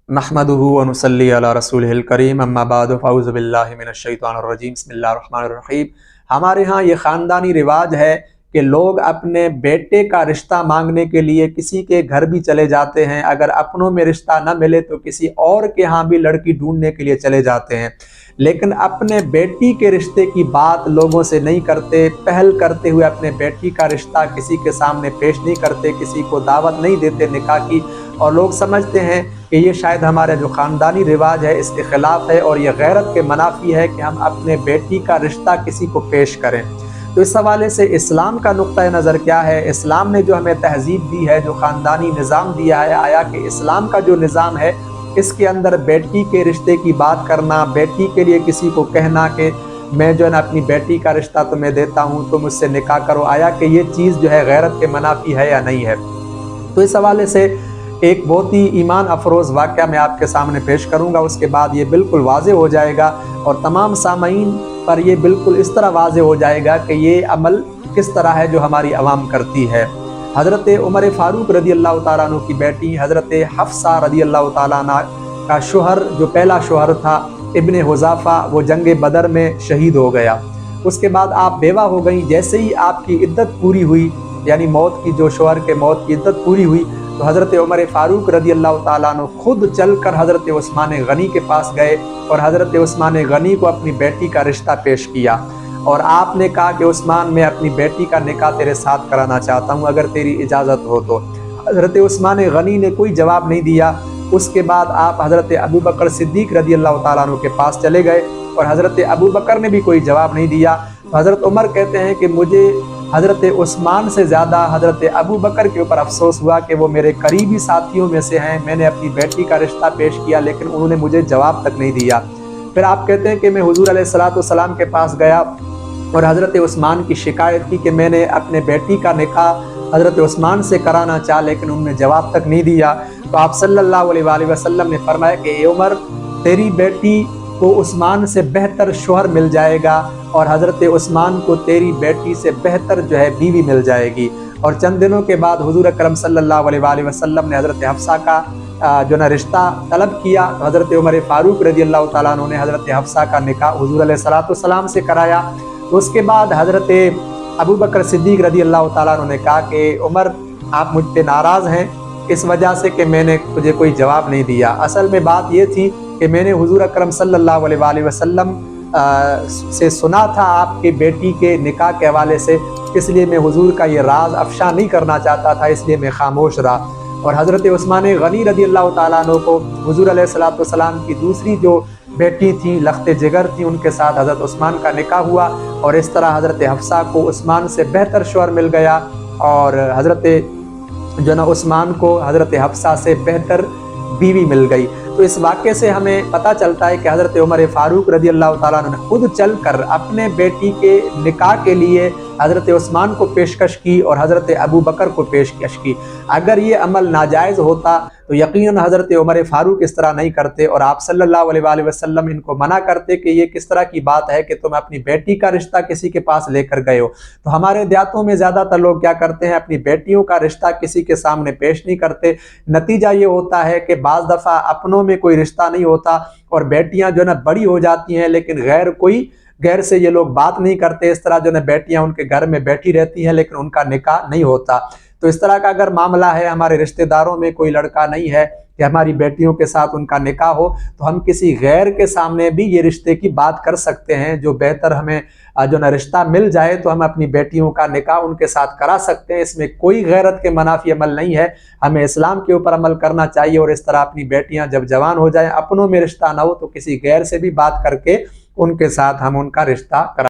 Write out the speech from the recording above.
नहमदुहु व नुसल्ली अला रसूलिहिल करीम अम्मा बाद फ़अऊज़ु बिल्लाहि मिनश शैतानिर रजीम बिस्मिल्लाहिर रहमानिर रहीम। हमारे यहाँ ये ख़ानदानी रिवाज है कि लोग अपने बेटे का रिश्ता मांगने के लिए किसी के घर भी चले जाते हैं। अगर अपनों में रिश्ता न मिले तो किसी और के यहाँ भी लड़की ढूंढने के लिए चले जाते हैं, लेकिन अपने बेटी के रिश्ते की बात लोगों से नहीं करते। पहल करते हुए अपने बेटी का रिश्ता किसी के सामने पेश नहीं करते, किसी को दावत नहीं देते निकाह की, और लोग समझते हैं कि ये शायद हमारा जो ख़ानदानी रिवाज है इसके ख़िलाफ़ है और ये गैरत के मनाफी है कि हम अपने बेटी का रिश्ता किसी को पेश करें। तो इस हवाले से इस्लाम का नुक्ता नज़र क्या है? इस्लाम ने जो हमें तहज़ीब दी है, जो ख़ानदानी निज़ाम दिया है, आया कि इस्लाम का जो निज़ाम है इसके अंदर बेटी के रिश्ते की बात करना, बेटी के लिए किसी को कहना कि मैं जो है ना अपनी बेटी का रिश्ता तुम्हें देता हूँ तो मुझसे निकाह करो, आया कि ये चीज़ जो है गैरत के मनाफी है या नहीं है। तो इस हवाले से एक बहुत ही ईमान अफरोज़ वाक़या मैं आपके सामने पेश करूँगा, उसके बाद ये बिल्कुल वाज़े हो जाएगा और तमाम सामीन पर ये बिल्कुल इस तरह वाज़े हो जाएगा कि ये अमल किस तरह है जो हमारी आवाम करती है। हज़रत उमर फ़ारूक रज़ी अल्लाह तआला अन्हु की बेटी हज़रत हफ्सा रज़ी अल्लाह तआला अन्हा का शोहर, जो पहला शोहर था इब्ने हुज़ाफ़ा, वो जंग बदर में शहीद हो गया। उसके बाद आप बेवा हो गई। जैसे ही आपकी इद्दत पूरी हुई, यानी मौत की, जो शोहर के मौत की इद्दत पूरी हुई, तो हज़रत उमर फ़ारूक रज़ी अल्लाह तआला अन्हु खुद चलकर हज़रत उस्मान गनी के पास गए और हज़रत उस्मान गनी को अपनी बेटी का रिश्ता पेश किया। और आपने कहा कि उस्मान, मैं अपनी बेटी का निकाह तेरे साथ कराना चाहता हूँ, अगर तेरी इजाज़त हो तो। हज़रत उस्मान गनी ने कोई जवाब नहीं दिया। उसके बाद आप हज़रत अबू बकर सिद्दीक़ रज़ी अल्लाह तआला अन्हु के पास चले गए और हज़रत अबू बकर ने भी कोई जवाब नहीं दिया। तो हज़रत उमर कहते हैं कि मुझे हज़रत उस्मान से ज़्यादा हज़रत अबू बकर के ऊपर अफसोस हुआ कि वो मेरे करीबी साथियों में से हैं। मैंने अपनी बेटी का रिश्ता पेश किया लेकिन उन्होंने मुझे जवाब तक नहीं दिया। फिर आप कहते हैं कि मैं हुज़ूर अलैहिस्सलाम के पास गया और हज़रत उस्मान की शिकायत की कि मैंने अपने बेटी का निकाह हज़रत उस्मान से कराना चाहा लेकिन उन्होंने जवाब तक नहीं दिया। तो आप सल्लल्लाहु अलैहि वसल्लम ने फरमाया कि ए उमर, तेरी बेटी को उस्मान से बेहतर शोहर मिल जाएगा और हज़रत उस्मान को तेरी बेटी से बेहतर जो है बीवी मिल जाएगी। और चंद दिनों के बाद हुज़ूर अकरम सल्लल्लाहु अलैहि वसल्लम ने हज़रत हफ्सा का जो ना रिश्ता तलब किया। तो हज़रत उमर फ़ारूक रज़ी अल्लाह तआला अन्हु ने हज़रत हफ्सा का निकाह हुज़ूर अलैहिस्सलाम से कराया। तो उसके बाद हज़रत अबू बकर सिद्दीक़ रज़ी अल्लाह तआला अन्हु ने कहा कि उमर, आप मुझ पे नाराज़ हैं इस वजह से कि मैंने तुझे कोई जवाब नहीं दिया। असल में बात ये थी कि मैंने हुज़ूर अकरम सल्लल्लाहु अलैहि वसल्लम से सुना था आपकी बेटी के निकाह के हवाले से, इसलिए मैं हुज़ूर का ये राज अफशा नहीं करना चाहता था, इसलिए मैं खामोश रहा। और हज़रत उस्मान गनी रज़ी अल्लाह तआला अन्हु को हुज़ूर अलैहिस्सलाम की दूसरी जो बेटी थी, लख्त जिगर थी, उनके साथ हज़रत उस्मान का निकाह हुआ और इस तरह हज़रत हफ्सा को उस्मान से बेहतर शोहर मिल गया और हज़रत जो ना उस्मान को हज़रत हफ्सा से बेहतर बीवी मिल गई। तो इस वाक़े से हमें पता चलता है कि हज़रत उमर फ़ारूक रज़ी अल्लाह तआला अन्हु ने खुद चलकर अपने बेटी के निकाह के लिए हज़रत उस्मान को पेशकश की और हज़रत अबू बकर को पेशकश की। अगर ये अमल नाजायज़ होता तो यकीनन हज़रत उमर फ़ारूक इस तरह नहीं करते और आप सल्लल्लाहु अलैहि वसल्लम इनको मना करते कि ये किस तरह की बात है कि तुम अपनी बेटी का रिश्ता किसी के पास लेकर गए हो। तो हमारे देहातों में ज़्यादातर लोग क्या करते हैं, अपनी बेटियों का रिश्ता किसी के सामने पेश नहीं करते। नतीजा ये होता है कि बाज़ दफ़ा अपनों में कोई रिश्ता नहीं होता और बेटियां जो है ना बड़ी हो जाती हैं, लेकिन गैर से ये लोग बात नहीं करते। इस तरह जो है बेटियां उनके घर में बैठी रहती हैं लेकिन उनका निकाह नहीं होता। तो इस तरह का अगर मामला है, हमारे रिश्तेदारों में कोई लड़का नहीं है कि हमारी बेटियों के साथ उनका निकाह हो, तो हम किसी गैर के सामने भी ये रिश्ते की बात कर सकते हैं। जो बेहतर हमें जो ना रिश्ता मिल जाए तो हम अपनी बेटियों का निकाह उनके साथ करा सकते हैं। इसमें कोई गैरत के मनाफी अमल नहीं है। हमें इस्लाम के ऊपर अमल करना चाहिए और इस तरह अपनी बेटियां जब जवान हो जाएं, अपनों में रिश्ता ना हो तो किसी गैर से भी बात करके उनके साथ हम उनका रिश्ता करा